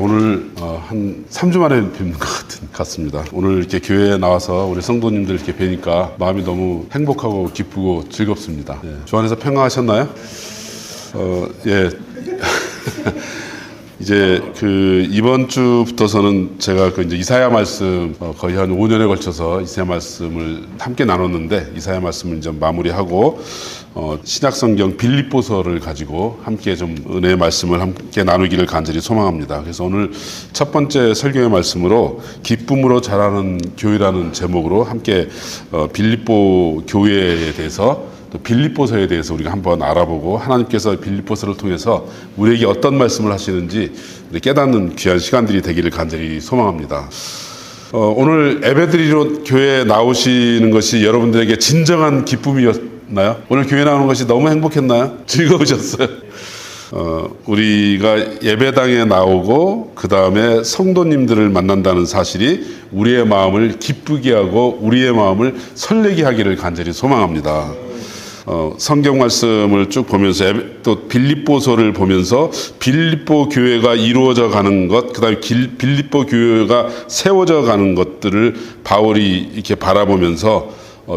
오늘 한 3주 만에 뵙는 것 같습니다. 오늘 이렇게 교회에 나와서 우리 성도님들 이렇게 뵈니까 마음이 너무 행복하고 기쁘고 즐겁습니다. 주 안에서 평안하셨나요? 예. 이제 이번 주부터서는 제가 이제 이사야 말씀 거의 한 5년에 걸쳐서 이사야 말씀을 함께 나눴는데, 이사야 말씀을 이제 마무리하고 신약성경 빌립보서를 가지고 함께 좀 은혜의 말씀을 함께 나누기를 간절히 소망합니다. 그래서 오늘 첫 번째 설교의 말씀으로 기쁨으로 자라는 교회라는 제목으로 함께 빌립보 교회에 대해서, 또 빌립보서에 대해서 우리가 한번 알아보고, 하나님께서 빌립보서를 통해서 우리에게 어떤 말씀을 하시는지 깨닫는 귀한 시간들이 되기를 간절히 소망합니다. 오늘 예배드리러 교회에 나오시는 것이 여러분들에게 진정한 기쁨이었나요? 오늘 교회 나오는 것이 너무 행복했나요? 즐거우셨어요? 우리가 예배당에 나오고 그 다음에 성도님들을 만난다는 사실이 우리의 마음을 기쁘게 하고 우리의 마음을 설레게 하기를 간절히 소망합니다. 성경 말씀을 쭉 보면서, 또 빌립보서를 보면서 빌립보 교회가 이루어져 가는 것, 그 다음에 빌립보 교회가 세워져 가는 것들을 바울이 이렇게 바라보면서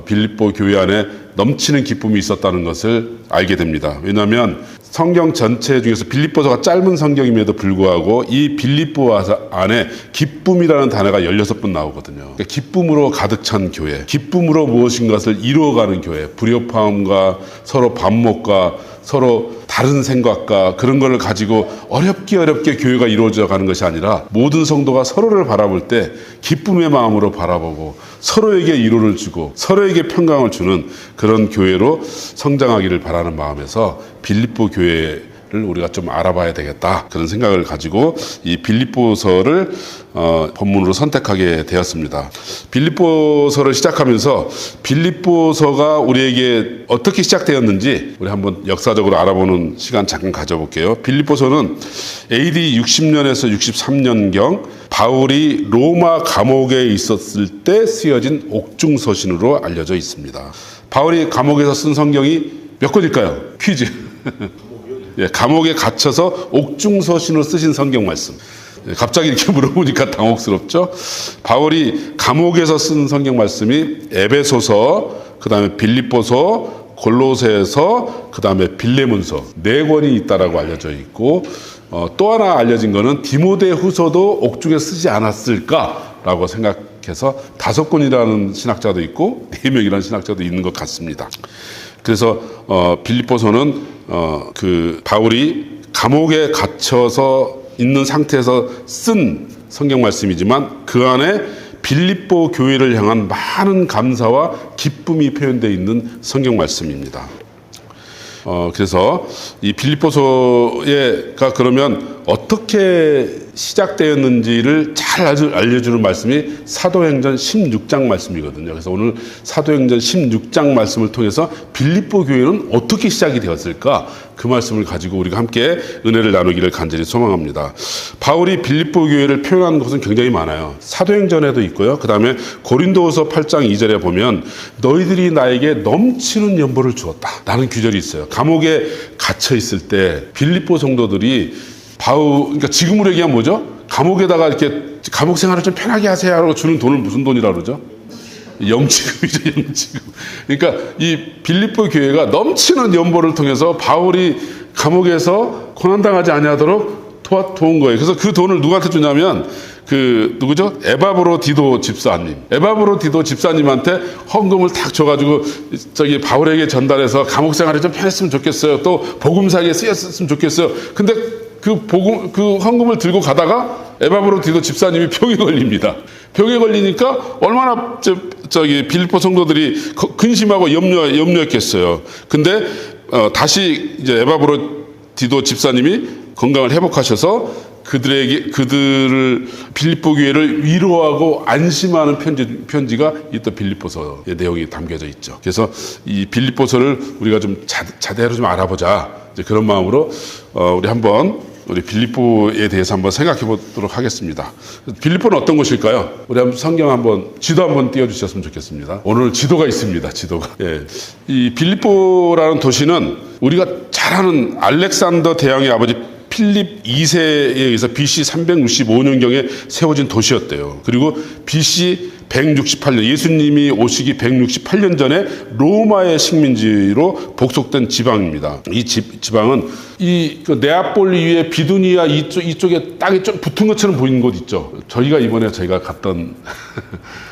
빌립보 교회 안에 넘치는 기쁨이 있었다는 것을 알게 됩니다. 왜냐하면 성경 전체 중에서 빌립보서가 짧은 성경임에도 불구하고 이 빌립보 안에 기쁨이라는 단어가 16번 나오거든요. 그러니까 기쁨으로 가득 찬 교회, 기쁨으로 무엇인가를 이루어가는 교회, 불협화음과 서로 반목과 서로 다른 생각과 그런 것을 가지고 어렵게 교회가 이루어져 가는 것이 아니라, 모든 성도가 서로를 바라볼 때 기쁨의 마음으로 바라보고 서로에게 위로를 주고 서로에게 평강을 주는 그런 교회로 성장하기를 바라는 마음에서 빌립보 교회를 우리가 좀 알아봐야 되겠다, 그런 생각을 가지고 이 빌립보서를 본문으로 선택하게 되었습니다. 빌립보서를 시작하면서 빌립보서가 우리에게 어떻게 시작되었는지 우리 한번 역사적으로 알아보는 시간 잠깐 가져볼게요. 빌립보서는 AD 60년에서 63년경 바울이 로마 감옥에 있었을 때 쓰여진 옥중서신으로 알려져 있습니다. 바울이 감옥에서 쓴 성경이 몇 권일까요? 퀴즈. 예, 감옥에 갇혀서 옥중서신으로 쓰신 성경 말씀. 갑자기 이렇게 물어보니까 당혹스럽죠? 바울이 감옥에서 쓴 성경 말씀이 에베소서, 그 다음에 빌립보서, 골로새서, 그 다음에 빌레몬서 4권이 있다라고 알려져 있고, 또 하나 알려진 거는 디모데후서도 옥중에 쓰지 않았을까라고 생각해서 5권이라는 신학자도 있고 4명이라는 신학자도 있는 것 같습니다. 그래서 빌립보서는 바울이 감옥에 갇혀서 있는 상태에서 쓴 성경 말씀이지만 그 안에 빌립보 교회를 향한 많은 감사와 기쁨이 표현되어 있는 성경 말씀입니다. 그래서 이 빌립보서가 그러면 어떻게 시작되었는지를 잘 알려주는 말씀이 사도행전 16장 말씀이거든요. 그래서 오늘 사도행전 16장 말씀을 통해서 빌립보 교회는 어떻게 시작이 되었을까, 그 말씀을 가지고 우리가 함께 은혜를 나누기를 간절히 소망합니다. 바울이 빌립보 교회를 표현하는 것은 굉장히 많아요. 사도행전에도 있고요. 그 다음에 고린도후서 8장 2절에 보면 너희들이 나에게 넘치는 연보를 주었다 라는 규절이 있어요. 감옥에 갇혀 있을 때 빌립보 성도들이 그러니까 지금으로 얘기하면 뭐죠? 감옥에다가 이렇게 감옥 생활을 좀 편하게 하세요 하고 주는 돈을 무슨 돈이라 그러죠? 영지금이죠, 영지금. 그러니까 이 빌립보 교회가 넘치는 연보를 통해서 바울이 감옥에서 고난당하지 아니하도록 도운 거예요. 그래서 그 돈을 누구한테 주냐면 누구죠? 에바브로디도 집사님한테 헌금을 탁 줘가지고 바울에게 전달해서 감옥 생활이 좀 편했으면 좋겠어요. 또 복음사에 쓰였으면 좋겠어요. 근데 그 헌금을 들고 가다가 에바브로디도 집사님이 병에 걸립니다. 병에 걸리니까 얼마나 빌립보 성도들이 근심하고 염려했겠어요. 근데 다시 이제 에바브로디도 집사님이 건강을 회복하셔서 그들을 빌립보 교회를 위로하고 안심하는 편지가 이 또 빌립보서의 내용이 담겨져 있죠. 그래서 이 빌립보서를 우리가 좀 자대로 좀 알아보자, 이제 그런 마음으로 우리 한번 우리 빌립보에 대해서 한번 생각해 보도록 하겠습니다. 빌립보는 어떤 곳일까요? 우리 한번 성경 지도 한번 띄워주셨으면 좋겠습니다. 오늘 지도가 있습니다. 지도가. 예. 이 빌립보라는 도시는 우리가 잘 아는 알렉산더 대왕의 아버지 필립 2세에 의해서 BC 365년경에 세워진 도시였대요. 그리고 BC 168년, 예수님이 오시기 168년 전에 로마의 식민지로 복속된 지방입니다. 이 지방은 그 네아폴리 위에 비두니아 이쪽에 땅이 좀 붙은 것처럼 보이는 곳 있죠. 이번에 저희가 갔던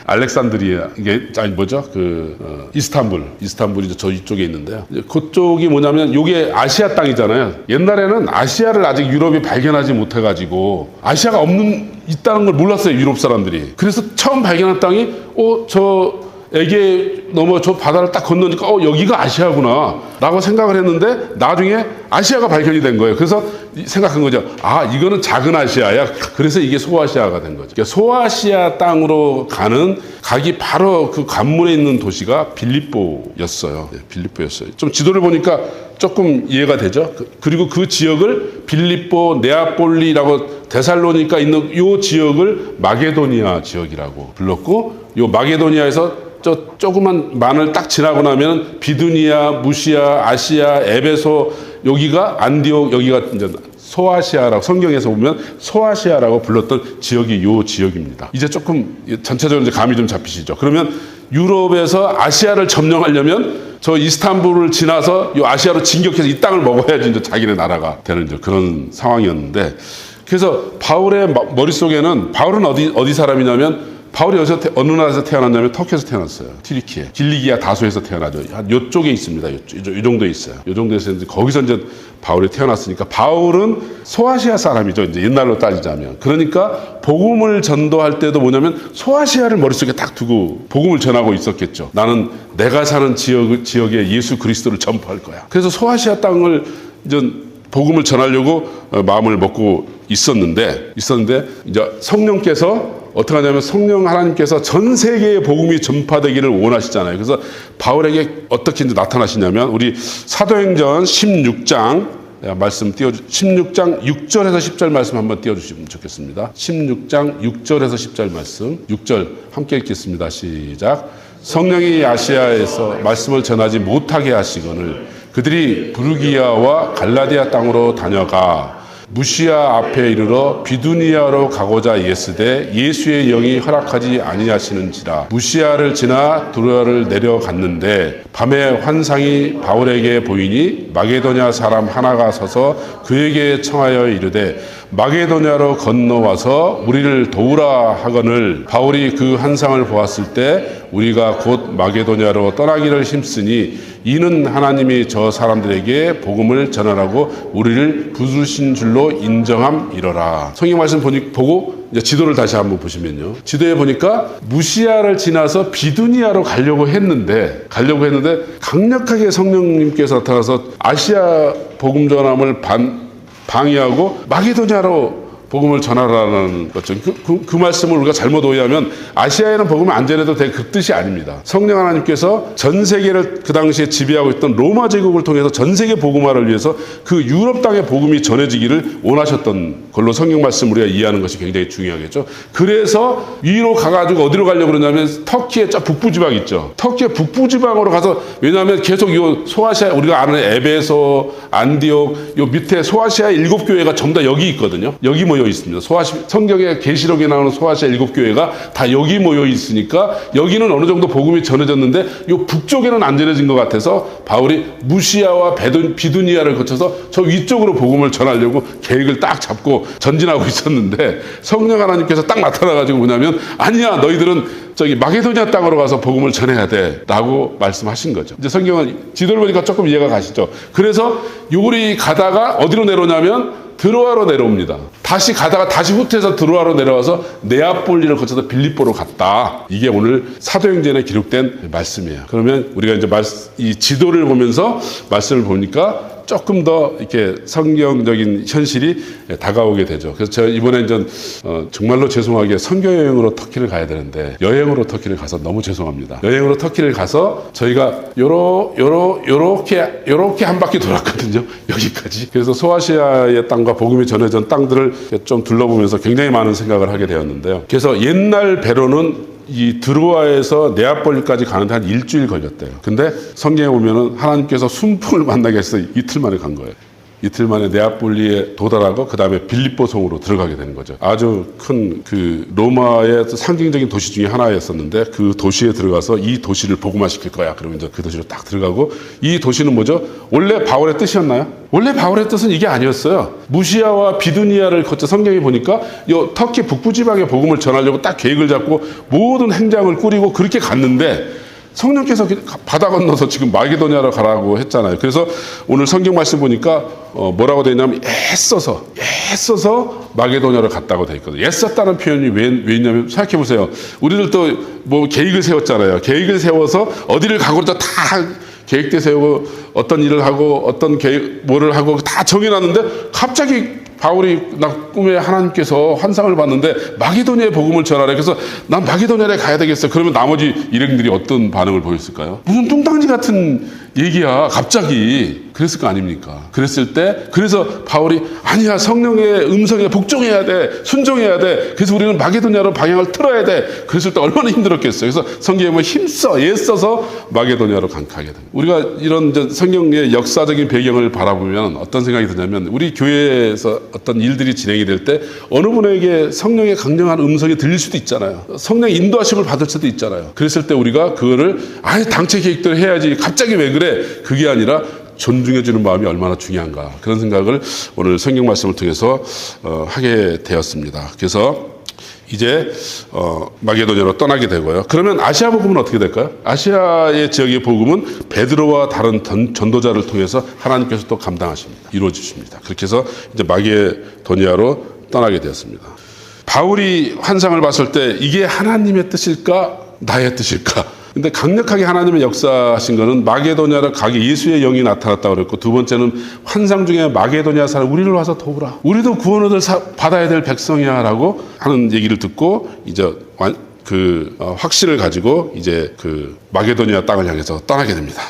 알렉산드리아, 이스탄불이 저 이쪽에 있는데요. 그쪽이 뭐냐면 이게 아시아 땅이잖아요. 옛날에는 아시아를 아직 유럽이 발견하지 못해가지고 아시아가 있다는 걸 몰랐어요, 유럽 사람들이. 그래서 처음 발견한 땅이 저 에게 넘어 저 바다를 딱 건너니까 여기가 아시아구나 라고 생각을 했는데 나중에 아시아가 발견이 된 거예요. 그래서 생각한 거죠. 이거는 작은 아시아야. 그래서 이게 소아시아가 된 거죠. 그러니까 소아시아 땅으로 가기 바로 그 관문에 있는 도시가 빌립보였어요. 빌립보였어요. 좀 지도를 보니까 조금 이해가 되죠. 그리고 그 지역을 빌립보, 네아폴리라고 데살로니가 있는 이 지역을 마게도니아 지역이라고 불렀고, 이 마게도니아에서 저 조그만 만을 딱 지나고 나면 비두니아, 무시아, 아시아, 에베소, 여기가 안디옥, 여기가 이제 소아시아라고 성경에서 보면 소아시아라고 불렀던 지역이 요 지역입니다. 이제 조금 전체적으로 이제 감이 좀 잡히시죠. 그러면 유럽에서 아시아를 점령하려면 저 이스탄불을 지나서 요 아시아로 진격해서 이 땅을 먹어야지 이제 자기네 나라가 되는 이제 그런 상황이었는데, 그래서 바울의 머릿속에는 바울은 어디 사람이냐면 바울이 어느 나라에서 태어났냐면 터키에서 태어났어요. 튀르키예, 길리기아 다소에서 태어나죠. 한 요쪽에 있습니다. 요 정도에 있어요. 요 정도에서 이제 거기서 이제 바울이 태어났으니까 바울은 소아시아 사람이죠. 이제 옛날로 따지자면. 그러니까 복음을 전도할 때도 뭐냐면 소아시아를 머릿속에 딱 두고 복음을 전하고 있었겠죠. 나는 내가 사는 지역에 예수 그리스도를 전파할 거야. 그래서 소아시아 땅을 이제 복음을 전하려고 마음을 먹고 있었는데 이제 성령께서 어떻게 하냐면 성령 하나님께서 전 세계에 복음이 전파되기를 원하시잖아요. 그래서 바울에게 어떻게 이제 나타나시냐면 우리 사도행전 16장 말씀 16장 6절에서 10절 말씀 한번 띄워주시면 좋겠습니다. 16장 6절에서 10절 말씀 6절 함께 읽겠습니다. 시작. 성령이 아시아에서 말씀을 전하지 못하게 하시거늘 그들이 부르기아와 갈라디아 땅으로 다녀가 무시아 앞에 이르러 비두니아로 가고자 예스되 예수의 영이 허락하지 아니하시는지라. 무시아를 지나 두로아를 내려갔는데 밤에 환상이 바울에게 보이니 마게도냐 사람 하나가 서서 그에게 청하여 이르되 마게도냐로 건너와서 우리를 도우라 하거늘 바울이 그 환상을 보았을 때 우리가 곧 마게도냐로 떠나기를 힘쓰니 이는 하나님이 저 사람들에게 복음을 전하라고 우리를 부르신 줄로 인정함이러라. 성경 말씀 보고 이제 지도를 다시 한번 보시면요. 지도에 보니까 무시아를 지나서 비두니아로 가려고 했는데 강력하게 성령님께서 나타나서 아시아 복음 전함을 방해하고 마게도냐로 복음을 전하라는 거죠. 그 말씀을 우리가 잘못 오해하면 아시아에는 복음을 안 전해도 될 그 뜻이 아닙니다. 성령 하나님께서 전 세계를 그 당시에 지배하고 있던 로마 제국을 통해서 전 세계 복음화를 위해서 그 유럽 땅의 복음이 전해지기를 원하셨던 걸로 성경 말씀 우리가 이해하는 것이 굉장히 중요하겠죠. 그래서 위로 가가지고 어디로 가려고 그러냐면 터키의 저 북부 지방 있죠. 터키의 북부 지방으로 가서, 왜냐하면 계속 요 소아시아 우리가 아는 에베소, 안디옥 요 밑에 소아시아 7교회가 전부 다 여기 있거든요. 여기 모여 있습니다. 성경의 계시록에 나오는 소아시아 7교회가 다 여기 모여 있으니까 여기는 어느 정도 복음이 전해졌는데 요 북쪽에는 안 전해진 것 같아서 바울이 무시아와 비두니아를 거쳐서 저 위쪽으로 복음을 전하려고 계획을 딱 잡고 전진하고 있었는데 성령 하나님께서 딱 나타나가지고 뭐냐면 아니야, 너희들은 저기 마게도냐 땅으로 가서 복음을 전해야 돼 라고 말씀하신 거죠. 이제 성경은 지도를 보니까 조금 이해가 가시죠. 그래서 요리 가다가 어디로 내려오냐면 드로아로 내려옵니다. 다시 가다가 다시 후퇴해서 드로아로 내려와서 네아폴리를 거쳐서 빌립보로 갔다. 이게 오늘 사도행전에 기록된 말씀이에요. 그러면 우리가 이제 이 지도를 보면서 말씀을 보니까 조금 더 이렇게 성경적인 현실이 다가오게 되죠. 그래서 제가 이번에 이제 정말로 죄송하게 선교 여행으로 터키를 가야 되는데 여행으로 터키를 가서 너무 죄송합니다. 여행으로 터키를 가서 저희가 요렇게 한 바퀴 돌았거든요. 여기까지. 그래서 소아시아의 땅과 복음이 전해진 땅들을 좀 둘러보면서 굉장히 많은 생각을 하게 되었는데요. 그래서 옛날 배로는 이 드로아에서 네아폴리까지 가는데 한 일주일 걸렸대요. 근데 성경에 보면은 하나님께서 순풍을 만나게 해서 이틀 만에 간 거예요. 이틀 만에 네아폴리에 도달하고 그 다음에 빌립보 성으로 들어가게 되는 거죠. 아주 큰 그 로마의 상징적인 도시 중에 하나였었는데 그 도시에 들어가서 이 도시를 복음화시킬 거야. 그러면 이제 그 도시로 딱 들어가고 이 도시는 뭐죠? 원래 바울의 뜻이었나요? 원래 바울의 뜻은 이게 아니었어요. 무시아와 비두니아를 거쳐 성경에 보니까 요 터키 북부 지방에 복음을 전하려고 딱 계획을 잡고 모든 행장을 꾸리고 그렇게 갔는데 성령께서 바다 건너서 지금 마게도냐로 가라고 했잖아요. 그래서 오늘 성경 말씀 보니까 뭐라고 되어 있냐면 애써서 마게도냐로 갔다고 되어 있거든요. 애썼다는 표현이 왜 있냐면 생각해 보세요. 우리들도 뭐 계획을 세웠잖아요. 계획을 세워서 어디를 가고자 다 계획대 세우고 어떤 일을 하고 어떤 계획 뭐를 하고 다 정해놨는데 갑자기 바울이 나 꿈에 하나님께서 환상을 봤는데 마게도냐의 복음을 전하래. 그래서 난 마게도냐에 가야 되겠어. 그러면 나머지 일행들이 어떤 반응을 보였을까요? 무슨 뚱땅지 같은 얘기야 갑자기. 그랬을 거 아닙니까? 그랬을 때 그래서 바울이 아니야 성령의 음성에 복종해야 돼. 순종해야 돼. 그래서 우리는 마게도냐로 방향을 틀어야 돼. 그랬을 때 얼마나 힘들었겠어요. 그래서 성경에 보면 힘써 애써서 마게도냐로 가게 됩니다. 우리가 이런 성경의 역사적인 배경을 바라보면 어떤 생각이 드냐면 우리 교회에서 어떤 일들이 진행이 될 때 어느 분에게 성령의 강력한 음성이 들릴 수도 있잖아요. 성령의 인도하심을 받을 수도 있잖아요. 그랬을 때 우리가 그거를 아예 당체 계획대로 해야지 갑자기 왜 그래? 그게 아니라 존중해주는 마음이 얼마나 중요한가 그런 생각을 오늘 성경 말씀을 통해서 하게 되었습니다. 그래서 이제 마게도냐로 떠나게 되고요. 그러면 아시아 복음은 어떻게 될까요? 아시아의 지역의 복음은 베드로와 다른 전도자를 통해서 하나님께서 또 감당하십니다. 이루어주십니다. 그렇게 해서 이제 마게도냐로 떠나게 되었습니다. 바울이 환상을 봤을 때 이게 하나님의 뜻일까 나의 뜻일까? 근데 강력하게 하나님의 역사하신 거는 마게도냐를 가게 예수의 영이 나타났다고 그랬고 두 번째는 환상 중에 마게도냐 사람 우리를 와서 도우라. 우리도 구원을 받아야 될 백성이야 라고 하는 얘기를 듣고 이제 확신을 가지고 이제 그 마게도냐 땅을 향해서 떠나게 됩니다.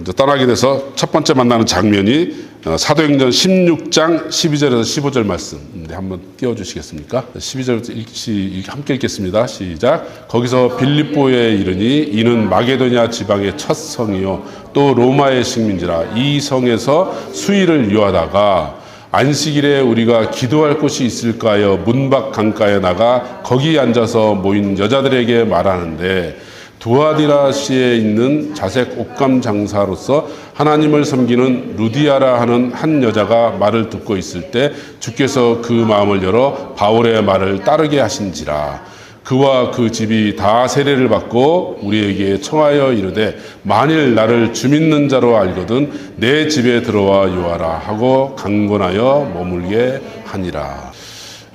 이제 떠나게 돼서 첫 번째 만나는 장면이 사도행전 16장 12절에서 15절 말씀 한번 띄워주시겠습니까? 12절 함께 읽겠습니다. 시작. 거기서 빌립보에 이르니 이는 마게도냐 지방의 첫 성이요 또 로마의 식민지라. 이 성에서 수일을 유하다가 안식일에 우리가 기도할 곳이 있을까 하여 문밖 강가에 나가 거기 앉아서 모인 여자들에게 말하는데 두아디라시에 있는 자색 옷감 장사로서 하나님을 섬기는 루디아라 하는 한 여자가 말을 듣고 있을 때 주께서 그 마음을 열어 바울의 말을 따르게 하신지라. 그와 그 집이 다 세례를 받고 우리에게 청하여 이르되 만일 나를 주 믿는 자로 알거든 내 집에 들어와 요하라 하고 강권하여 머물게 하니라.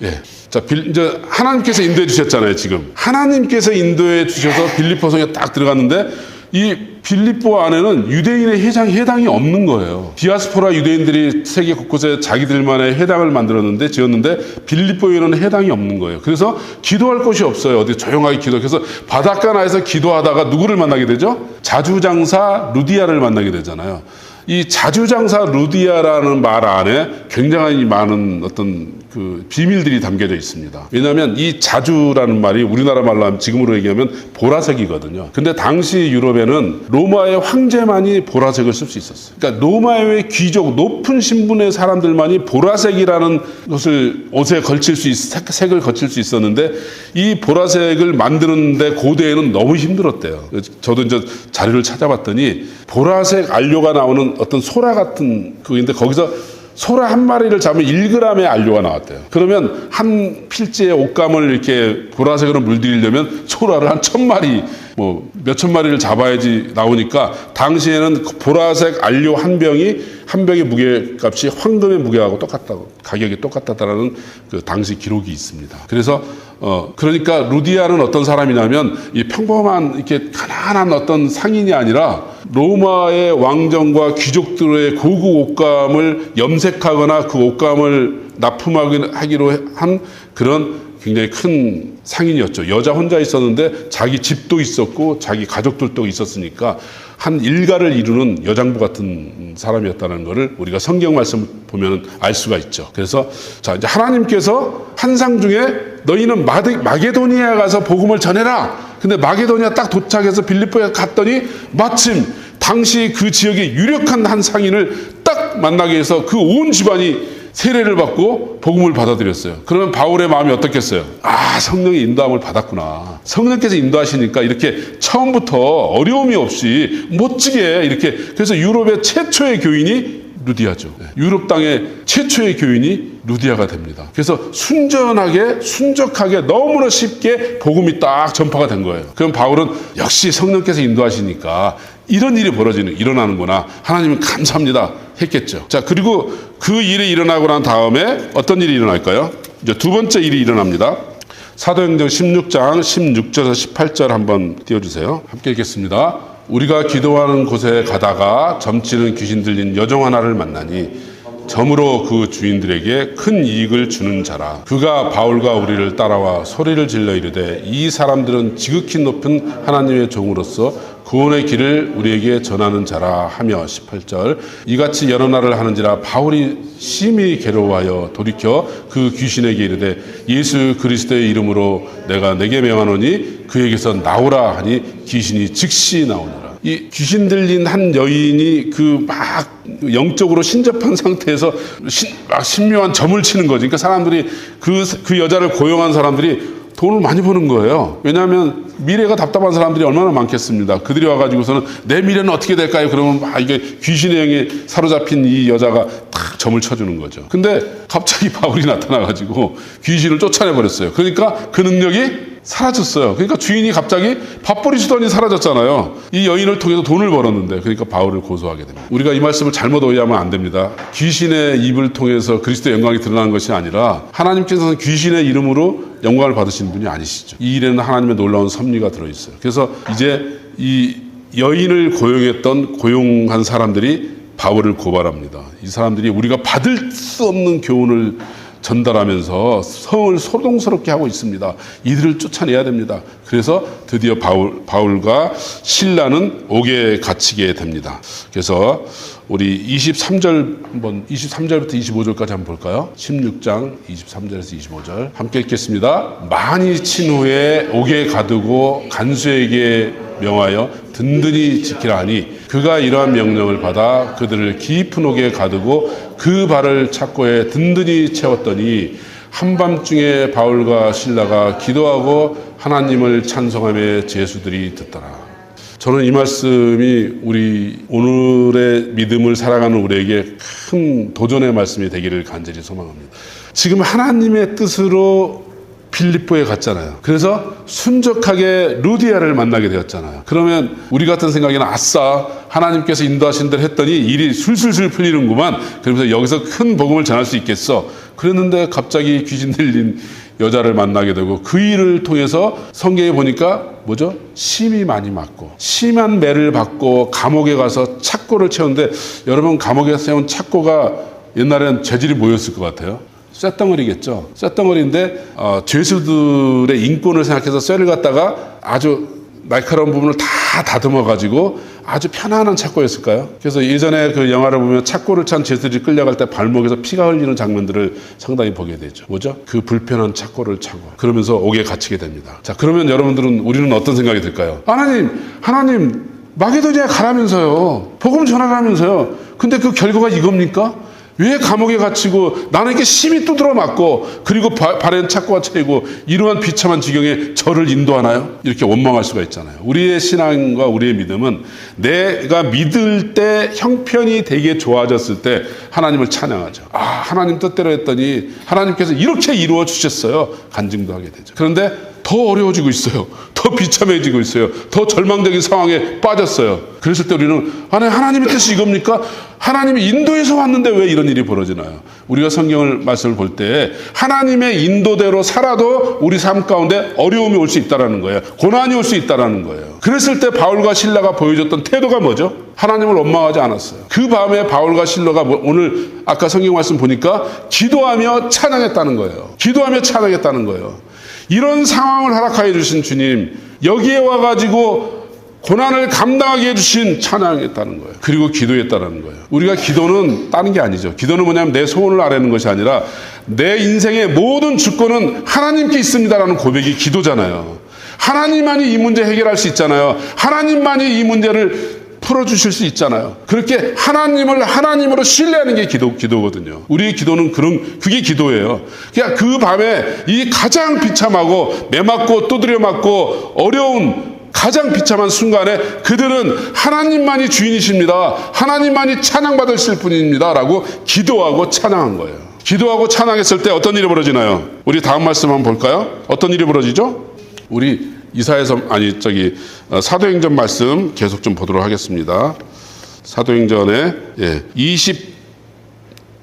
예. 자, 이제 하나님께서 인도해 주셨잖아요, 지금. 하나님께서 인도해 주셔서 빌립보 성에 딱 들어갔는데 이 빌립보 안에는 유대인의 해당이 없는 거예요. 디아스포라 유대인들이 세계 곳곳에 자기들만의 해당을 만들었는데 지었는데 빌립보에는 해당이 없는 거예요. 그래서 기도할 곳이 없어요. 어디 조용하게 그래서 바닷가나에서 기도하다가 누구를 만나게 되죠? 자주장사 루디아를 만나게 되잖아요. 이 자주장사 루디아라는 말 안에 굉장히 많은 어떤 그 비밀들이 담겨져 있습니다. 왜냐하면 이 자주라는 말이 우리나라 말로 하면 지금으로 얘기하면 보라색이거든요. 근데 당시 유럽에는 로마의 황제만이 보라색을 쓸 수 있었어요. 그러니까 로마의 귀족, 높은 신분의 사람들만이 보라색이라는 것을 옷에 걸칠 수 색을 거칠 수 있었는데 이 보라색을 만드는데 고대에는 너무 힘들었대요. 저도 이제 자료를 찾아봤더니 보라색 안료가 나오는 어떤 소라 같은 그인데 거기서 소라 한 마리를 잡으면 1g의 안료가 나왔대요. 그러면 한 필지의 옷감을 이렇게 보라색으로 물들이려면 소라를 한 1000마리, 뭐 몇천 마리를 잡아야지 나오니까 당시에는 보라색 안료 한 병의 무게값이 황금의 무게하고 똑같다고, 가격이 똑같다라는 그 당시 기록이 있습니다. 그래서 그러니까 루디아는 어떤 사람이냐면 이 평범한 이렇게 가난한 어떤 상인이 아니라 로마의 왕정과 귀족들의 고급 옷감을 염색하거나 그 옷감을 납품하기로 한 그런 굉장히 큰 상인이었죠. 여자 혼자 있었는데 자기 집도 있었고 자기 가족들도 있었으니까 한 일가를 이루는 여장부 같은 사람이었다는 것을 우리가 성경 말씀을 보면 알 수가 있죠. 그래서 자, 이제 하나님께서 환상 중에 너희는 마게도니아에 가서 복음을 전해라. 근데 마게도니아 딱 도착해서 빌립보에 갔더니 마침 당시 그 지역의 유력한 한 상인을 딱 딱 만나게 해서 그 온 집안이 세례를 받고 복음을 받아들였어요. 그러면 바울의 마음이 어떻겠어요? 아, 성령의 인도함을 받았구나. 성령께서 인도하시니까 이렇게 처음부터 어려움이 없이 멋지게 이렇게, 그래서 유럽의 최초의 교인이 루디아죠. 유럽 땅의 최초의 교인이 루디아가 됩니다. 그래서 순적하게 너무나 쉽게 복음이 딱 전파가 된 거예요. 그럼 바울은 역시 성령께서 인도하시니까 이런 일이 일어나는구나. 하나님은 감사합니다. 했겠죠. 자, 그리고 그 일이 일어나고 난 다음에 어떤 일이 일어날까요? 이제 두 번째 일이 일어납니다. 사도행전 16장 16절에서 18절 한번 띄워주세요. 함께 읽겠습니다. 우리가 기도하는 곳에 가다가 점치는 귀신 들린 여종 하나를 만나니 점으로 그 주인들에게 큰 이익을 주는 자라. 그가 바울과 우리를 따라와 소리를 질러 이르되 이 사람들은 지극히 높은 하나님의 종으로서 구원의 길을 우리에게 전하는 자라 하며 18절 이같이 여러 날을 하는지라 바울이 심히 괴로워하여 돌이켜 그 귀신에게 이르되 예수 그리스도의 이름으로 내가 내게 명하노니 그에게서 나오라 하니 귀신이 즉시 나오니라. 이 귀신 들린 한 여인이 그 막 영적으로 신접한 상태에서 막 신묘한 점을 치는 거지. 그러니까 사람들이 그 여자를 고용한 사람들이 돈을 많이 버는 거예요. 왜냐하면 미래가 답답한 사람들이 얼마나 많겠습니다. 그들이 와가지고서는 내 미래는 어떻게 될까요? 그러면 막 이게 귀신의 영에 사로잡힌 이 여자가 탁 점을 쳐주는 거죠. 근데 갑자기 바울이 나타나가지고 귀신을 쫓아내버렸어요. 그러니까 그 능력이 사라졌어요. 그러니까 주인이 갑자기 밥벌이 수단이 사라졌잖아요. 이 여인을 통해서 돈을 벌었는데, 그러니까 바울을 고소하게 됩니다. 우리가 이 말씀을 잘못 오해하면 안 됩니다. 귀신의 입을 통해서 그리스도의 영광이 드러나는 것이 아니라 하나님께서는 귀신의 이름으로 영광을 받으시는 분이 아니시죠. 이 일에는 하나님의 놀라운 섭리가 들어있어요. 그래서 이제 이 여인을 고용한 사람들이 바울을 고발합니다. 이 사람들이 우리가 받을 수 없는 교훈을 전달하면서 성을 소동스럽게 하고 있습니다. 이들을 쫓아내야 됩니다. 그래서 드디어 바울과 실라는 옥에 갇히게 됩니다. 그래서 우리 23절부터 25절까지 한번 볼까요? 16장 23절에서 25절 함께 읽겠습니다. 많이 친 후에 옥에 가두고 간수에게 명하여 든든히 지키라 하니 그가 이러한 명령을 받아 그들을 깊은 옥에 가두고 그 발을 착고에 든든히 채웠더니 한밤중에 바울과 실라가 기도하고 하나님을 찬송하며 제수들이 듣더라. 저는 이 말씀이 우리 오늘의 믿음을 살아가는 우리에게 큰 도전의 말씀이 되기를 간절히 소망합니다. 지금 하나님의 뜻으로 빌립보에 갔잖아요. 그래서 순적하게 루디아를 만나게 되었잖아요. 그러면 우리 같은 생각에는 아싸 하나님께서 인도하신 대로 했더니 일이 술술술 풀리는구만. 그러면서 여기서 큰 복음을 전할 수 있겠어. 그랬는데 갑자기 귀신 들린 여자를 만나게 되고 그 일을 통해서 성경에 보니까 뭐죠? 심이 많이 맞고 심한 매를 받고 감옥에 가서 착고를 채우는데 여러분 감옥에 세운 착고가 옛날에는 재질이 뭐였을 것 같아요? 쇳덩어리겠죠. 쇳덩어리인데 죄수들의 인권을 생각해서 쇠를 갖다가 아주 날카로운 부분을 다 다듬어가지고 아주 편안한 착고였을까요? 그래서 예전에 그 영화를 보면 착고를 찬 죄수들이 끌려갈 때 발목에서 피가 흘리는 장면들을 상당히 보게 되죠. 뭐죠? 그 불편한 착고를 차고 그러면서 옥에 갇히게 됩니다. 자, 그러면 여러분들은 우리는 어떤 생각이 들까요? 하나님 마게도니아에 가라면서요. 복음 전하라면서요. 근데 그 결과가 이겁니까? 왜 감옥에 갇히고 나는 이렇게 심히 두드러 맞고 그리고 발엔 착고가 차이고 이러한 비참한 지경에 저를 인도하나요? 이렇게 원망할 수가 있잖아요. 우리의 신앙과 우리의 믿음은 내가 믿을 때 형편이 되게 좋아졌을 때 하나님을 찬양하죠. 아, 하나님 뜻대로 했더니 하나님께서 이렇게 이루어 주셨어요. 간증도 하게 되죠. 그런데 더 어려워지고 있어요. 더 비참해지고 있어요. 더 절망적인 상황에 빠졌어요. 그랬을 때 우리는 하나님의 뜻이 이겁니까? 하나님이 인도에서 왔는데 왜 이런 일이 벌어지나요? 우리가 성경을 말씀을 볼 때 하나님의 인도대로 살아도 우리 삶 가운데 어려움이 올 수 있다는 거예요. 고난이 올 수 있다는 거예요. 그랬을 때 바울과 실라가 보여줬던 태도가 뭐죠? 하나님을 원망하지 않았어요. 그 밤에 바울과 실라가 오늘 아까 성경 말씀 보니까 기도하며 찬양했다는 거예요. 기도하며 찬양했다는 거예요. 이런 상황을 허락하여 주신 주님, 여기에 와가지고 고난을 감당하게 해주신 찬양했다는 거예요. 그리고 기도했다는 거예요. 우리가 기도는 다른 게 아니죠. 기도는 뭐냐면 내 소원을 아뢰는 것이 아니라 내 인생의 모든 주권은 하나님께 있습니다라는 고백이 기도잖아요. 하나님만이 이 문제 해결할 수 있잖아요. 하나님만이 이 문제를 풀어주실 수 있잖아요. 그렇게 하나님을 하나님으로 신뢰하는 게 기도거든요. 우리의 기도는 그게 기도예요. 그러니까 그 밤에 이 가장 비참하고 매맞고 두드려 맞고 어려운 가장 비참한 순간에 그들은 하나님만이 주인이십니다. 하나님만이 찬양받으실 분입니다. 라고 기도하고 찬양한 거예요. 기도하고 찬양했을 때 어떤 일이 벌어지나요? 우리 다음 말씀 한번 볼까요? 어떤 일이 벌어지죠? 우리 사도행전 말씀 계속 좀 보도록 하겠습니다. 사도행전에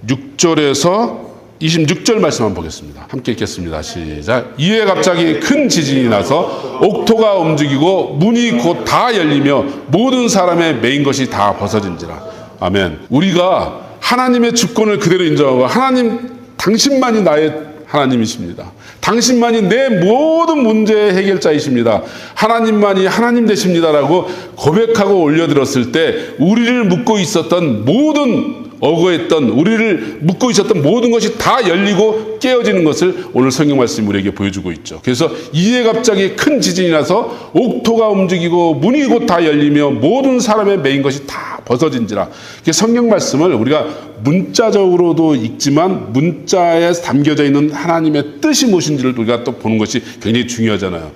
26절에서 26절 말씀 한번 보겠습니다. 함께 읽겠습니다. 시작. 이에 갑자기 큰 지진이 나서 옥토가 움직이고 문이 곧 다 열리며 모든 사람의 매인 것이 다 벗어진지라. 아멘. 우리가 하나님의 주권을 그대로 인정하고 하나님 당신만이 나의 하나님이십니다. 당신만이 내 모든 문제의 해결자이십니다. 하나님만이 하나님 되십니다라고 고백하고 올려드렸을 때 우리를 묶고 있었던 모든 억울했던 우리를 묶고 있었던 모든 것이 다 열리고 깨어지는 것을 오늘 성경 말씀이 우리에게 보여주고 있죠. 그래서 이에 갑자기 큰 지진이 나서 옥토가 움직이고 문이 곧 다 열리며 모든 사람의 매인 것이 다 벗어진지라. 성경 말씀을 우리가 문자적으로도 읽지만 문자에 담겨져 있는 하나님의 뜻이 무엇인지를 우리가 또 보는 것이 굉장히 중요하잖아요.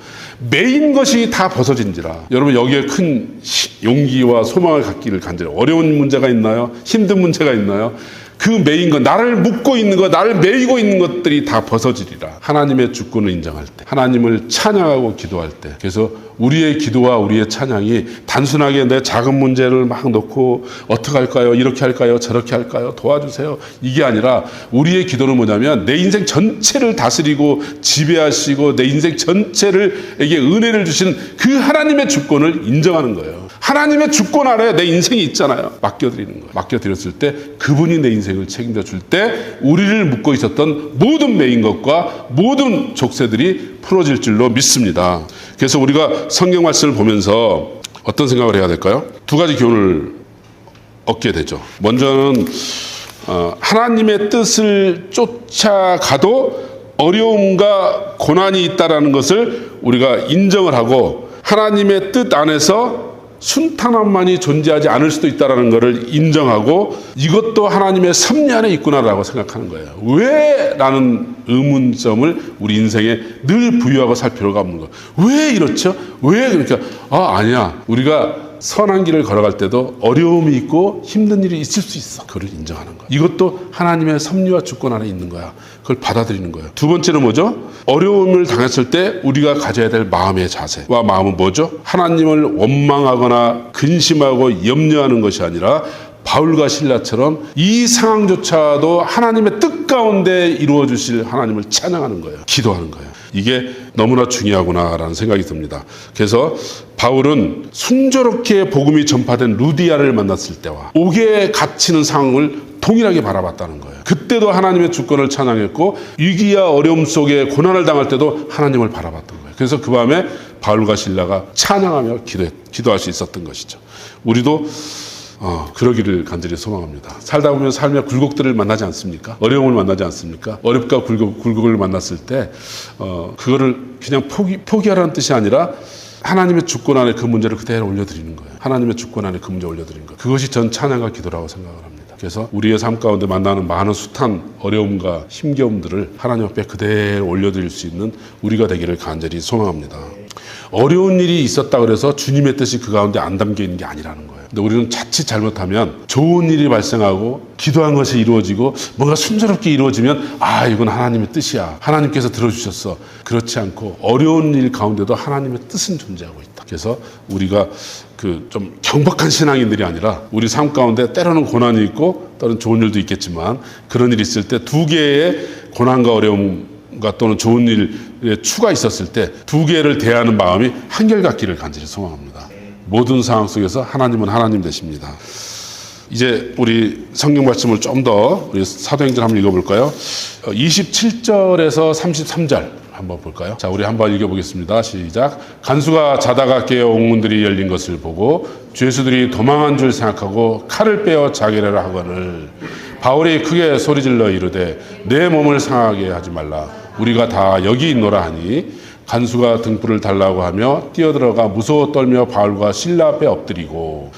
매인 것이 다 벗어진지라. 여러분 여기에 큰 용기와 소망을 갖기를 간절히. 어려운 문제가 있나요? 힘든 문제가 있나요? 그 매인 것, 나를 묶고 있는 것, 나를 매이고 있는 것들이 다 벗어지리라. 하나님의 주권을 인정할 때, 하나님을 찬양하고 기도할 때. 그래서 우리의 기도와 우리의 찬양이 단순하게 내 작은 문제를 막 놓고 어떻게 할까요? 이렇게 할까요? 저렇게 할까요? 도와주세요. 이게 아니라 우리의 기도는 뭐냐면 내 인생 전체를 다스리고 지배하시고 내 인생 전체를에게 은혜를 주시는 그 하나님의 주권을 인정하는 거예요. 하나님의 주권 아래 내 인생이 있잖아요. 맡겨드리는 거예요. 맡겨드렸을 때 그분이 내 인생을 책임져 줄 때 우리를 묶고 있었던 모든 매인 것과 모든 족쇄들이 풀어질 줄로 믿습니다. 그래서 우리가 성경 말씀을 보면서 어떤 생각을 해야 될까요? 두 가지 교훈을 얻게 되죠. 먼저는 하나님의 뜻을 쫓아가도 어려움과 고난이 있다는 것을 우리가 인정을 하고 하나님의 뜻 안에서 순탄함만이 존재하지 않을 수도 있다는 것을 인정하고 이것도 하나님의 섭리 안에 있구나라고 생각하는 거예요. 왜? 라는 의문점을 우리 인생에 늘 부여하고 살 필요가 없는 거예요. 왜 이렇죠? 왜? 그러니까 아니야. 우리가 선한 길을 걸어갈 때도 어려움이 있고 힘든 일이 있을 수 있어. 그걸 인정하는 거야. 이것도 하나님의 섭리와 주권 안에 있는 거야. 그걸 받아들이는 거예요. 두 번째는 뭐죠? 어려움을 당했을 때 우리가 가져야 될 마음의 자세와 마음은 뭐죠? 하나님을 원망하거나 근심하고 염려하는 것이 아니라 바울과 실라처럼 이 상황조차도 하나님의 뜻 가운데 이루어 주실 하나님을 찬양하는 거예요. 기도하는 거예요. 이게 너무나 중요하구나라는 생각이 듭니다. 그래서 바울은 순조롭게 복음이 전파된 루디아를 만났을 때와 옥에 갇히는 상황을 동일하게 바라봤다는 거예요. 그때도 하나님의 주권을 찬양했고 위기와 어려움 속에 고난을 당할 때도 하나님을 바라봤던 거예요. 그래서 그 밤에 바울과 실라가 찬양하며 기도할 수 있었던 것이죠. 우리도 그러기를 간절히 소망합니다. 살다 보면 삶의 굴곡들을 만나지 않습니까? 어려움을 만나지 않습니까? 어렵과 굴곡을 만났을 때 그거를 그냥 포기하라는 뜻이 아니라 하나님의 주권 안에 그 문제를 그대로 올려드리는 거예요. 하나님의 주권 안에 그 문제 올려드리는 거예요. 그것이 전 찬양과 기도라고 생각을 합니다. 그래서 우리의 삶 가운데 만나는 많은 숱한 어려움과 힘겨움들을 하나님 앞에 그대로 올려드릴 수 있는 우리가 되기를 간절히 소망합니다. 어려운 일이 있었다 그래서 주님의 뜻이 그 가운데 안 담겨 있는 게 아니라는 거예요. 근데 우리는 자칫 잘못하면 좋은 일이 발생하고 기도한 것이 이루어지고 뭔가 순조롭게 이루어지면 이건 하나님의 뜻이야. 하나님께서 들어주셨어. 그렇지 않고 어려운 일 가운데도 하나님의 뜻은 존재하고 있다. 그래서 우리가 좀 경박한 신앙인들이 아니라 우리 삶 가운데 때로는 고난이 있고 때로는 좋은 일도 있겠지만 그런 일이 있을 때 두 개의 고난과 어려움과 또는 좋은 일의 추가 있었을 때 두 개를 대하는 마음이 한결같기를 간절히 소망합니다. 모든 상황 속에서 하나님은 하나님 되십니다. 이제 우리 성경 말씀을 좀 더 우리 사도행전 한번 읽어볼까요? 27절에서 33절 한번 볼까요? 자, 우리 한번 읽어보겠습니다. 시작. 간수가 자다가 깨어 옥문들이 열린 것을 보고 죄수들이 도망한 줄 생각하고 칼을 빼어 자기를 하거늘 바울이 크게 소리질러 이르되 내 몸을 상하게 하지 말라. 우리가 다 여기 있노라 하니 간수가 등불을 달라고 하며 뛰어들어가 무서워 떨며 바울과 실라 앞에 엎드리고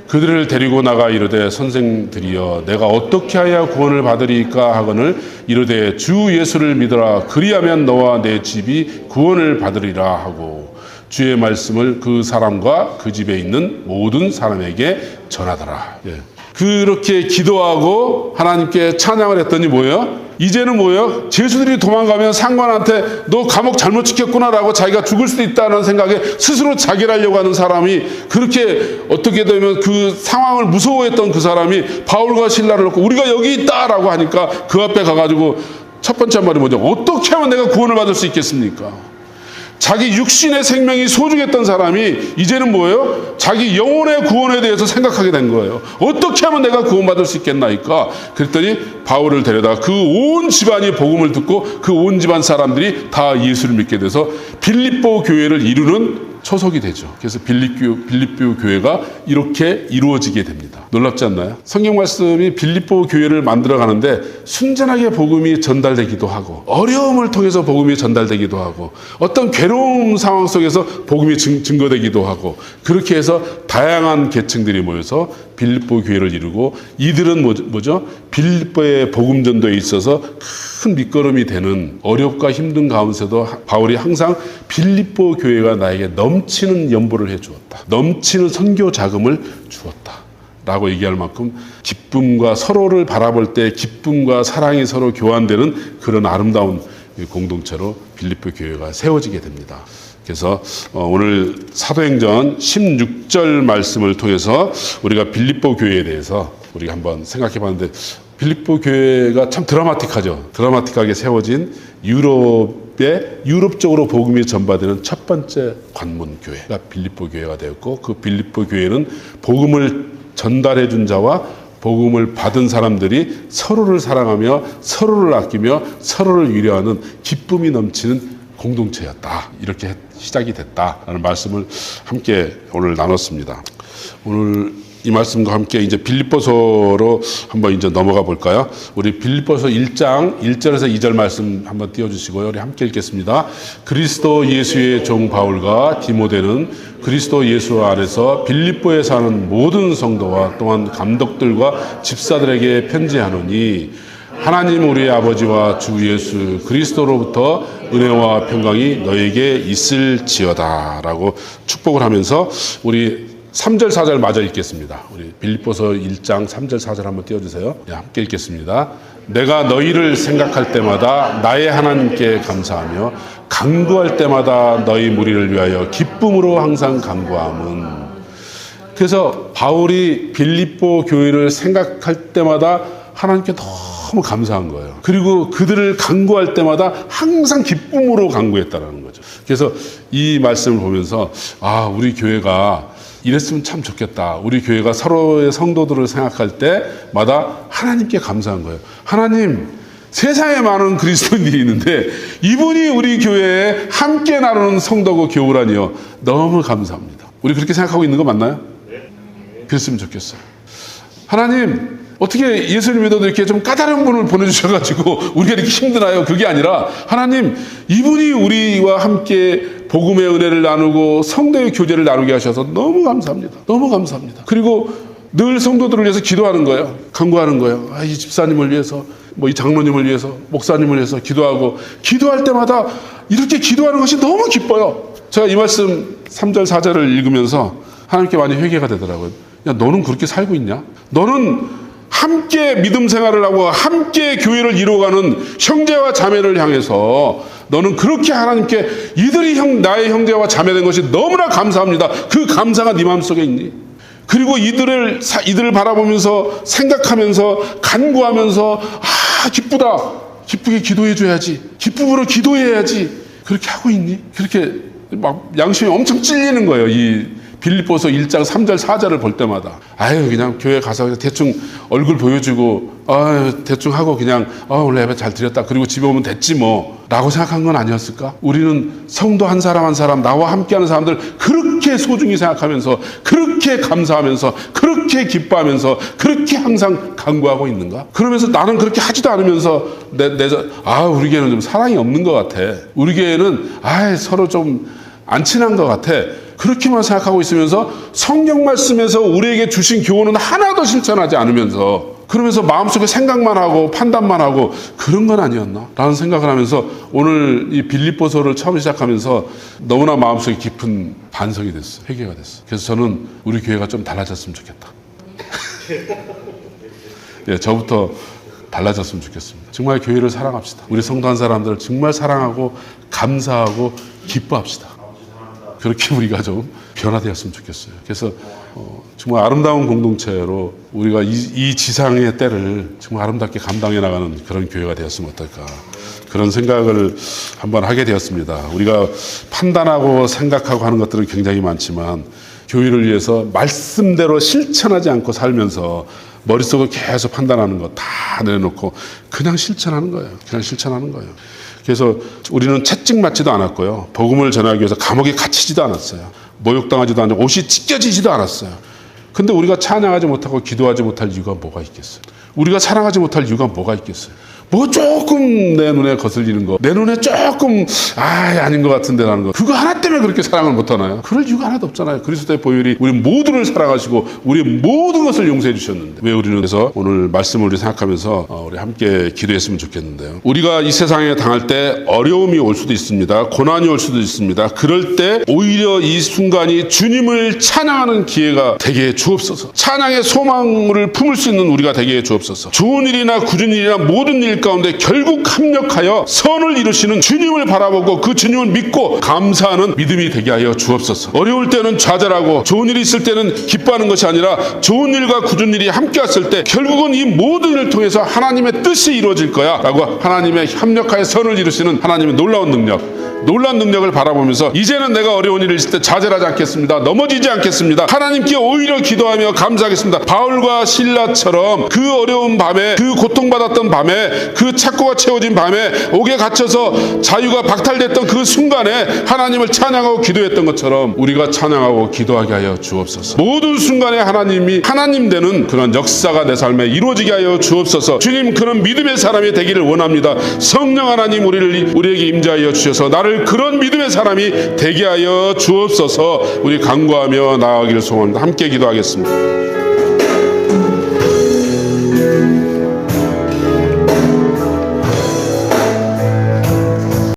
그들을 데리고 나가 이르되 선생들이여 내가 어떻게 하여 구원을 받으리까 하거늘 이르되 주 예수를 믿어라 그리하면 너와 내 집이 구원을 받으리라 하고 주의 말씀을 그 사람과 그 집에 있는 모든 사람에게 전하더라. 그렇게 기도하고 하나님께 찬양을 했더니 뭐예요? 이제는 뭐예요? 죄수들이 도망가면 상관한테 너 감옥 잘못 지켰구나라고 자기가 죽을 수도 있다는 생각에 스스로 자결 하려고 하는 사람이 그렇게 어떻게 되면 그 상황을 무서워했던 그 사람이 바울과 실라를 놓고 우리가 여기 있다라고 하니까 그 앞에 가가지고 첫 번째 말이 뭐죠? 어떻게 하면 내가 구원을 받을 수 있겠습니까? 자기 육신의 생명이 소중했던 사람이 이제는 뭐예요? 자기 영혼의 구원에 대해서 생각하게 된 거예요. 어떻게 하면 내가 구원받을 수 있겠나이까? 그랬더니 바울을 데려다가 그 온 집안이 복음을 듣고 그 온 집안 사람들이 다 예수를 믿게 돼서 빌립보 교회를 이루는 초석이 되죠. 그래서 빌립보 교회가 이렇게 이루어지게 됩니다. 놀랍지 않나요? 성경 말씀이 빌립보 교회를 만들어가는데 순전하게 복음이 전달되기도 하고 어려움을 통해서 복음이 전달되기도 하고 어떤 괴로운 상황 속에서 복음이 증거되기도 하고 그렇게 해서 다양한 계층들이 모여서 빌립보 교회를 이루고 이들은 뭐죠? 빌립보의 복음 전도에 있어서 큰 밑거름이 되는 어렵고 힘든 가운데서도 바울이 항상 빌립보 교회가 나에게 넘치는 연보를 해주었다. 넘치는 선교 자금을 주었다. 라고 얘기할 만큼 기쁨과 서로를 바라볼 때 기쁨과 사랑이 서로 교환되는 그런 아름다운 공동체로 빌립보 교회가 세워지게 됩니다. 그래서 오늘 사도행전 16절 말씀을 통해서 우리가 빌립보 교회에 대해서 우리가 한번 생각해 봤는데 빌립보 교회가 참 드라마틱하죠. 드라마틱하게 세워진 유럽적으로 복음이 전파되는 첫 번째 관문 교회가 빌립보 교회가 되었고 그 빌립보 교회는 복음을 전달해 준 자와 복음을 받은 사람들이 서로를 사랑하며 서로를 아끼며 서로를 위로하는 기쁨이 넘치는 공동체였다. 이렇게 시작이 됐다라는 말씀을 함께 오늘 나눴습니다. 오늘 이 말씀과 함께 이제 빌립보서로 한번 이제 넘어가 볼까요? 우리 빌립보서 1장 1절에서 2절 말씀 한번 띄워주시고요. 우리 함께 읽겠습니다. 그리스도 예수의 종 바울과 디모데는 그리스도 예수 안에서 빌립보에 사는 모든 성도와 또한 감독들과 집사들에게 편지하노니 하나님 우리의 아버지와 주 예수 그리스도로부터 은혜와 평강이 너에게 있을지어다 라고 축복을 하면서 우리 3절 4절 마저 읽겠습니다. 우리 빌립보서 1장 3절 4절 한번 띄워주세요. 네, 함께 읽겠습니다. 내가 너희를 생각할 때마다 나의 하나님께 감사하며 간구할 때마다 너희 무리를 위하여 기쁨으로 항상 간구함은. 그래서 바울이 빌립보 교회를 생각할 때마다 하나님께 너무 감사한 거예요. 그리고 그들을 간구할 때마다 항상 기쁨으로 간구했다는 거죠. 그래서 이 말씀을 보면서 우리 교회가 이랬으면 참 좋겠다. 우리 교회가 서로의 성도들을 생각할 때마다 하나님께 감사한 거예요. 하나님, 세상에 많은 그리스도인들이 있는데 이분이 우리 교회에 함께 나누는 성도고 교우라니요. 너무 감사합니다. 우리 그렇게 생각하고 있는 거 맞나요? 그랬으면 좋겠어요. 하나님, 어떻게 예수를 믿어도 이렇게 좀 까다로운 분을 보내주셔가지고 우리가 이렇게 힘드나요? 그게 아니라 하나님, 이분이 우리와 함께 복음의 은혜를 나누고 성도의 교제를 나누게 하셔서 너무 감사합니다. 너무 감사합니다. 그리고 늘 성도들을 위해서 기도하는 거예요. 간구하는 거예요. 이 집사님을 위해서, 이 장로님을 위해서, 목사님을 위해서 기도하고 기도할 때마다 이렇게 기도하는 것이 너무 기뻐요. 제가 이 말씀 3절 4절을 읽으면서 하나님께 많이 회개가 되더라고요. 야, 너는 그렇게 살고 있냐? 너는 함께 믿음 생활을 하고 함께 교회를 이루어가는 형제와 자매를 향해서 너는 그렇게 하나님께 이들이 나의 형제와 자매된 것이 너무나 감사합니다. 그 감사가 네 마음속에 있니? 그리고 이들을 바라보면서 생각하면서 간구하면서 기쁘다. 기쁘게 기도해줘야지. 기쁨으로 기도해야지. 그렇게 하고 있니? 그렇게 막 양심이 엄청 찔리는 거예요. 이 빌립보서 1장 3절 4절을 볼 때마다 그냥 교회 가서 대충 얼굴 보여주고 대충 하고 그냥 오늘 예배 잘 드렸다 그리고 집에 오면 됐지 뭐 라고 생각한 건 아니었을까? 우리는 성도 한 사람 한 사람 나와 함께하는 사람들 그렇게 소중히 생각하면서 그렇게 감사하면서 그렇게 기뻐하면서 그렇게 항상 간구하고 있는가? 그러면서 나는 그렇게 하지도 않으면서 우리 교회는 좀 사랑이 없는 것 같아. 우리 교회는 서로 좀 안 친한 것 같아. 그렇게만 생각하고 있으면서 성경 말씀에서 우리에게 주신 교훈은 하나도 실천하지 않으면서 그러면서 마음속에 생각만 하고 판단만 하고 그런 건 아니었나? 라는 생각을 하면서 오늘 이 빌립보서를 처음 시작하면서 너무나 마음속에 깊은 반성이 됐어. 회개가 됐어. 그래서 저는 우리 교회가 좀 달라졌으면 좋겠다. 예, 저부터 달라졌으면 좋겠습니다. 정말 교회를 사랑합시다. 우리 성도 한 사람들을 정말 사랑하고 감사하고 기뻐합시다. 그렇게 우리가 좀 변화되었으면 좋겠어요. 그래서 정말 아름다운 공동체로 우리가 이 지상의 때를 정말 아름답게 감당해 나가는 그런 교회가 되었으면 어떨까, 그런 생각을 한번 하게 되었습니다. 우리가 판단하고 생각하고 하는 것들은 굉장히 많지만 교회를 위해서 말씀대로 실천하지 않고 살면서 머릿속을 계속 판단하는 거 다 내놓고 그냥 실천하는 거예요. 그냥 실천하는 거예요. 그래서 우리는 채찍 맞지도 않았고요. 복음을 전하기 위해서 감옥에 갇히지도 않았어요. 모욕당하지도 않고 옷이 찢겨지지도 않았어요. 근데 우리가 찬양하지 못하고 기도하지 못할 이유가 뭐가 있겠어요? 우리가 사랑하지 못할 이유가 뭐가 있겠어요? 뭐 조금 내 눈에 거슬리는 거, 내 눈에 조금 아닌 것 같은데 라는 거, 그거 하나 때문에 그렇게 사랑을 못하나요? 그럴 이유가 하나도 없잖아요. 그리스도의 보혈이 우리 모두를 사랑하시고 우리 모든 것을 용서해 주셨는데 왜 우리는 그래서 오늘 말씀을 우리 생각하면서 우리 함께 기도했으면 좋겠는데요. 우리가 이 세상에 당할 때 어려움이 올 수도 있습니다. 고난이 올 수도 있습니다. 그럴 때 오히려 이 순간이 주님을 찬양하는 기회가 되게 해 주옵소서. 찬양의 소망을 품을 수 있는 우리가 되게 해 주옵소서. 좋은 일이나 굳은 일이나 모든 일 가운데 결국 합력하여 선을 이루시는 주님을 바라보고 그 주님을 믿고 감사하는 믿음이 되게 하여 주옵소서. 어려울 때는 좌절하고 좋은 일이 있을 때는 기뻐하는 것이 아니라 좋은 일과 굳은 일이 함께 왔을 때 결국은 이 모든 일을 통해서 하나님의 뜻이 이루어질 거야 라고 하나님의 협력하여 선을 이루시는 하나님의 놀라운 능력을 바라보면서 이제는 내가 어려운 일을 있을 때 좌절하지 않겠습니다. 넘어지지 않겠습니다. 하나님께 오히려 기도하며 감사하겠습니다. 바울과 실라처럼 그 어려운 밤에, 그 고통받았던 밤에, 그 착고가 채워진 밤에, 옥에 갇혀서 자유가 박탈됐던 그 순간에 하나님을 찬양하고 기도했던 것처럼 우리가 찬양하고 기도하게 하여 주옵소서. 모든 순간에 하나님이 하나님 되는 그런 역사가 내 삶에 이루어지게 하여 주옵소서. 주님, 그런 믿음의 사람이 되기를 원합니다. 성령 하나님 우리에게 임재하여 주셔서 나를 그런 믿음의 사람이 되게 하여 주옵소서. 우리 간구하며 나아가기를 소원합니다. 함께 기도하겠습니다.